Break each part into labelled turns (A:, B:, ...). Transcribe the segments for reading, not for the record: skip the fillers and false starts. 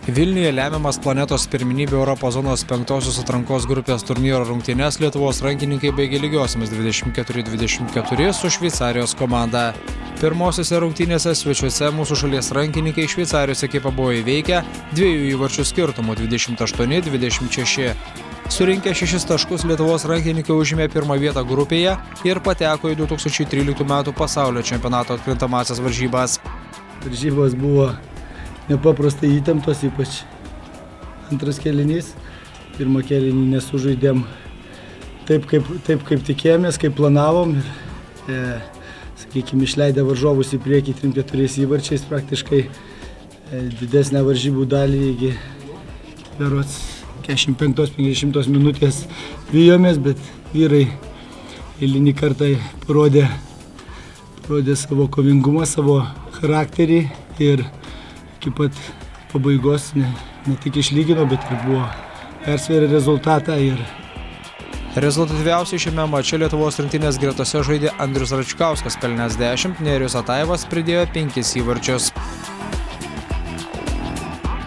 A: Vilniuje lemiamas planetos pirmenybių Europos zonos 5-osios atrankos grupės turnyro rungtynes Lietuvos rankininkai baigė lygiosiamis 24-24 su Šveicarijos komanda. Pirmosiose rungtynėse svečiuose mūsų šalies rankininkai Šveicarijos ekipą buvo įveikę 2 įvarčių skirtumų 28-26. Surinkę 6 taškus Lietuvos rankininkai užėmė pirmą vietą grupėje ir pateko į 2013 metų pasaulio čempionato atkrintamąsias varžybas.
B: Varžybos buvo nepaprastai įtemptos, ypač antras kėlinys. Pirmą kėlinį nesužaidėm taip kaip tikėjomės, kaip planavom. Sakykime, išleidę varžovus į priekį 3-4 įvarčiais, praktiškai didesnę varžybų dalį iki berods 45-50 minutės vijomės, bet vyrai eilinį kartą parodė savo kovingumą, savo charakterį ir iki pat pabaigos ne tik išlygino, bet ir buvo persvėrę rezultatą.
A: Rezultatyviausiai šiame mače Lietuvos rinktinės gretose žaidė Andrius Račkauskas, pelnęs 10, Nerijus Ataivas pridėjo 5 įvarčius.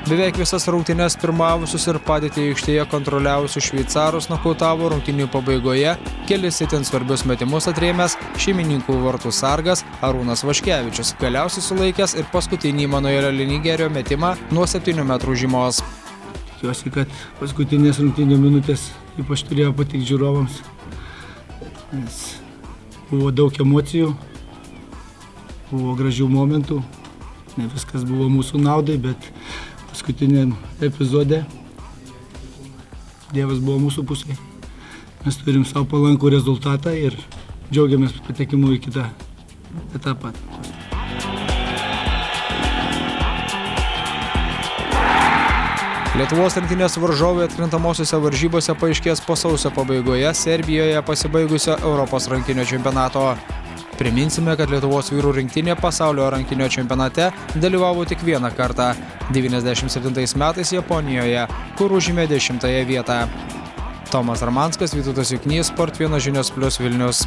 A: Beveik visas rungtynes pirmavusius ir padėtį aikštėje kontroliavusius šveicarus nokautavo rungtynių pabaigoje kelis itin svarbius metimus atrėmęs šeimininkų vartų sargas Arūnas Vaškevičius, galiausiai sulaikęs ir paskutinį Manuelio Linigerio metimą nuo 7 metrų žymos.
B: Tikiuosi, kad paskutinės rungtynių minutės ypač turėjo patikti žiūrovams, nes buvo daug emocijų, buvo gražių momentų, ne viskas buvo mūsų naudai, bet paskutiniam epizode Dievas buvo mūsų pusėje. Mes turim savo palankų rezultatą ir džiaugiamės patekimu į kitą etapą.
A: Lietuvos rinktinės varžovai atkrintamosiose varžybose paaiškės po sausio pabaigoje Serbijoje pasibaigusio Europos rankinio čempionato. Priminsime, kad Lietuvos vyrų rinktinė pasaulio rankinio čempionate dalyvavo tik vieną kartą – 97 metais Japonijoje, kur užėmė 10 vietą. Tomas Armanskas, Vytautas Juknys, Sport 1 žinios + Vilnius.